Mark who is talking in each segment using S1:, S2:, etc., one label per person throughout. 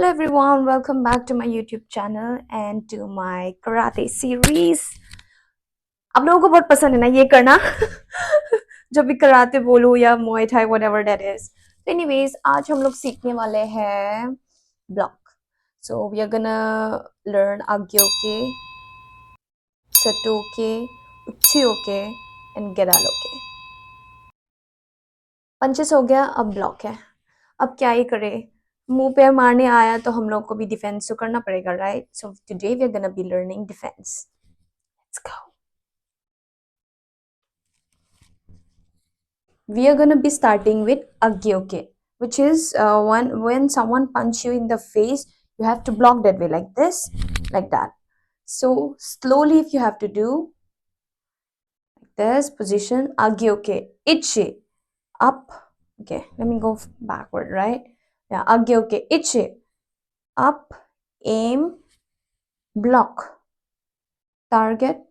S1: Hello everyone, welcome back to my YouTube channel and to my karate series. आप लोगों को बहुत पसंद है ना ये करना जब भी कराटे बोलो या मुay thai whatever that is. So anyways, आज हम लोग सीखने वाले हैं block. So we are gonna learn agyoke, satoke, uchioke and geraloke. Punches हो गया, अब ब्लॉक है. अब क्या ही करें, मुंह पे मारने आया तो हम लोग को भी डिफेंस तो करना पड़ेगा, right? So today we are gonna be learning defence. Let's go. We are gonna be starting with agyoke, which is when someone punch you in the face, you have to block that way, like this, like that. So slowly, if you have to do like this position, agyoke, ichi, up. Okay, let me go backward, right? Yeah, agyoke, ichi, up, aim, block, target,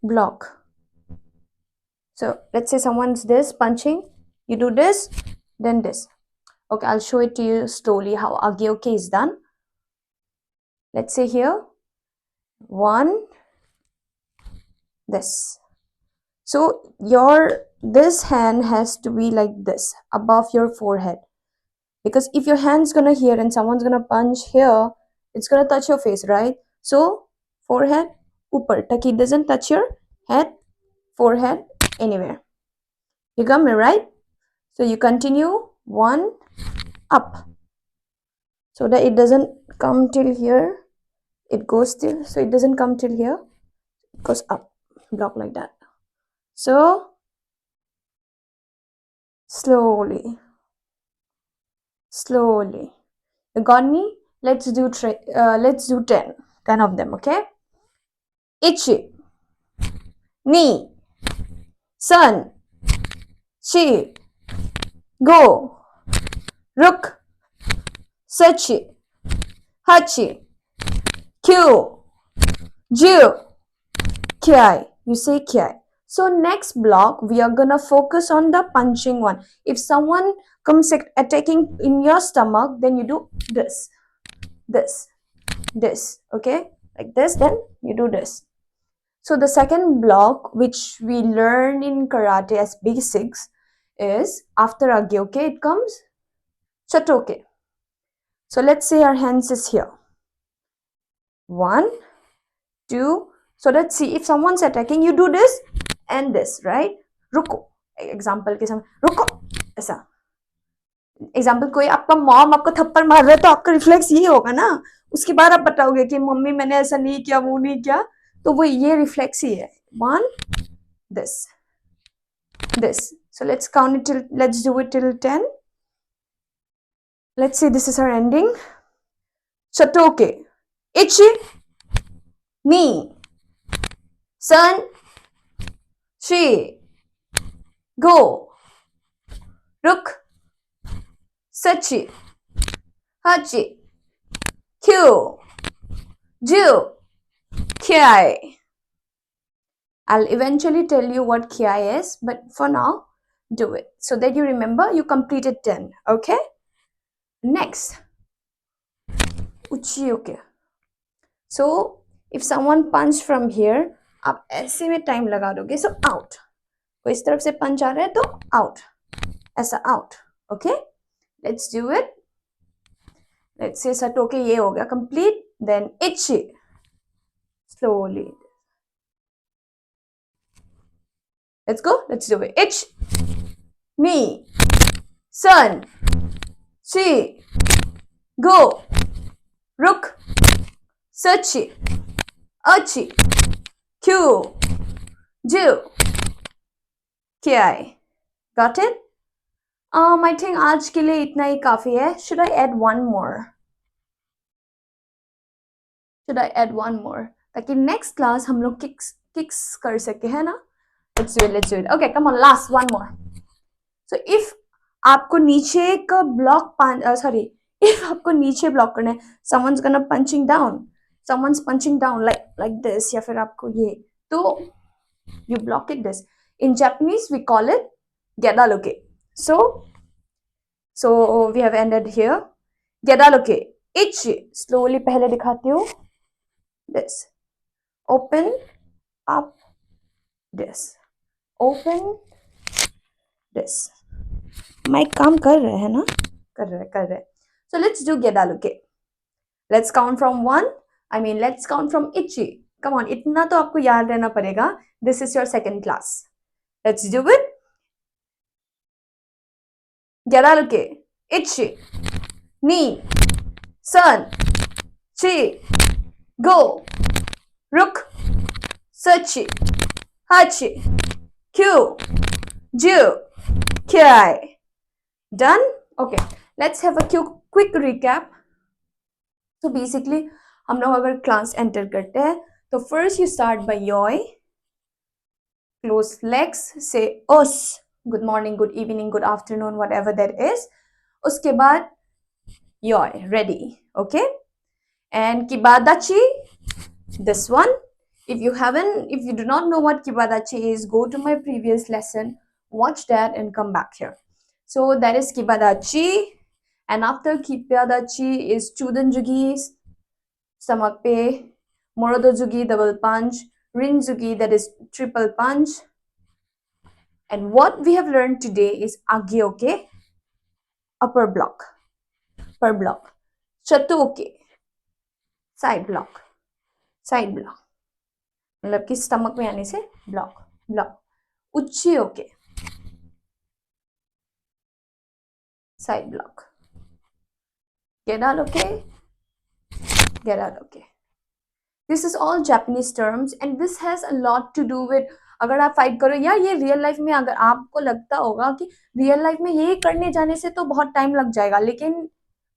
S1: block. So let's say someone's this punching, you do this, then this. Okay, I'll show it to you slowly how agyoke is done. Let's say here, one, this. So this hand has to be like this, above your forehead. Because if your hand's gonna here and someone's gonna punch here, it's gonna touch your face, right? So forehead, upper, taki doesn't touch your head, forehead, anywhere. You got me, right? So you continue, one, up. So that it doesn't come till here, it goes till, so it doesn't come till here, it goes up, block like that. So slowly, you got me? Let's do 10 of them. Okay, ichi, ni, san, chi, go, ruk, sachi, hachi, kyu, ju, kyai. You say kyai. So next block, we are gonna focus on the punching one. If someone comes attacking in your stomach, then you do this, okay? Like this, then you do this. So the second block, which we learn in karate as basics, is after agyoke, it comes chatoke. So let's say our hands is here. 1, 2. So let's see, if someone's attacking, you do this and this, right? Ruko. Example के समय रुको ऐसा. Example कोई आपका mom आपको थप्पड़ मार रहा है तो आपका रिफ्लेक्स ये होगा ना, उसके बाद आप बताओगे कि मम्मी मैंने ऐसा नहीं किया, वो नहीं किया, तो वो ये रिफ्लेक्स ही है. 1, this. So let's count it till, let's do it till 10. Let's say this is our ending. Chatoke, ichi, ni, san, chi, go, ruk, sachi, hachi, kyu, ju, kyai. I'll eventually tell you what kyai is, but for now, do it so that you remember you completed 10. Okay? Next, uchioke. So if someone punch from here, आप ऐसे में time लगा दोगे, so out. कोई इस तरफ से पंच आ रहा है तो out, ऐसा out. Okay? Let's do it. Let's say satoke ये हो गया complete. Then ichi, slowly. Let's go. Let's do it. Ich, ni, san, chi, go, ruk, sachi, achi, kyu, ju, kyai. Got it? I think आज के लिए इतना ही काफी है. Should I add one more? ताकि next class हम लोग kicks कर सके, है ना? Let's do it. Okay, come on, last one more. So if आपको नीचे का block if आपको नीचे block करना है, someone's punching down like this, या फिर आपको ये, तो you block it this. In Japanese we call it gedaloke. So we have ended here. Gedaloke, Ichi. Slowly पहले दिखाती हूँ. This. Open up. This. Open. This. Mic काम कर रहे हैं ना? कर रहे. So let's do Gedaluke. Let's count from one. Let's count from Ichi. Come on, इतना तो आपको याद रहना पड़ेगा. This is your second class. Let's do it. Gedaluke. Ichi. Ni. Sun. Chi. Go. Ruk. Searchi. Hachi. Kyu. Ju. Kirai. Done? Okay. Let's have a quick recap. So basically, हम लोग अगर class enter करते हैं, तो first you start by yoi, close legs, say us, good morning, good evening, good afternoon, whatever that is. उसके बाद yoi, ready, okay? And kibadachi, this one. If you do not know what kibadachi is, go to my previous lesson, watch that and come back here. So that is kibadachi. And after kibadachi is chudanjugi, stomach pe, morodojugi, double punch, rinjugi, that is triple punch. And what we have learned today is agyoke, upper block, per block. Chatuoke, side block, side block. मतलब कि stomach में आने से block block. उच्चियोके, side block. Gedaloke, Gedaloke. This is all Japanese terms and this has a lot to do with अगर आप fight करो या ये रियल लाइफ में अगर आपको लगता होगा कि रियल लाइफ में ये करने जाने से तो बहुत टाइम लग जाएगा, लेकिन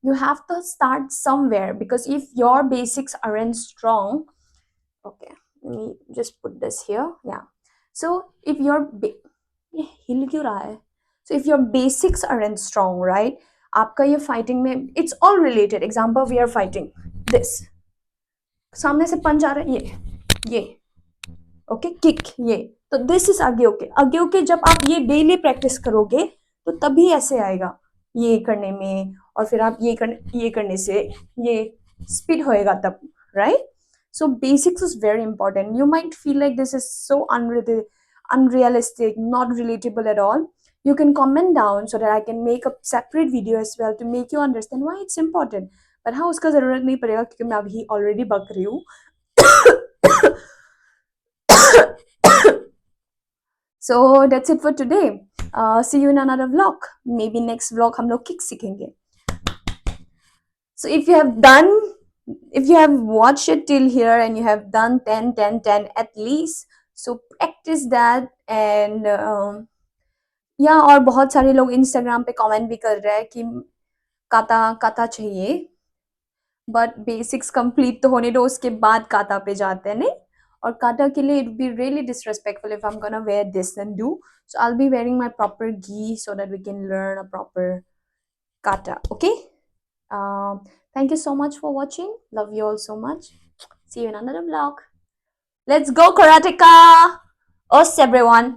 S1: you have to start somewhere because if your basics aren't strong, okay, let me just put this here, yeah. So if your ये हिल क्यों रहा है? So if your basics aren't strong, right? आपका ये fighting में it's all related. Example, we are fighting this. सामने से पंच आ रहा है ये ओके किक ये तो दिस इज आगे ओके जब आप ये डेली प्रैक्टिस करोगे तो तभी ऐसे आएगा ये करने में और फिर आप ये करने से ये स्पीड होएगा तब right. So basics is very important. You might feel like this is so unrealistic, not relatable at all. You can comment down so that I can make a separate video as well to make you understand why it's important. But हाँ उसका जरूरत नहीं पड़ेगा क्योंकि मैं अभी already बक रही हूँ. So that's it for today. See you in another vlog. Maybe next vlog हम लोग kick सीखेंगे. So if you have watched it till here and you have done 10 10 10 at least, so practice that. And या और बहुत सारे लोग Instagram पे comment भी कर रहे हैं कि काता काता चाहिए, बट बेसिक्स कंप्लीट तो होने दो उसके बाद काता पे जाते हैं. नहीं, और काता के लिए it be really disrespectful if I am gonna wear this and do. So I'll be wearing my proper gi so that we can learn a proper kata. Okay. Thank you so much for watching. Love you all so much. See you in another vlog. Let's go karateka. Us everyone.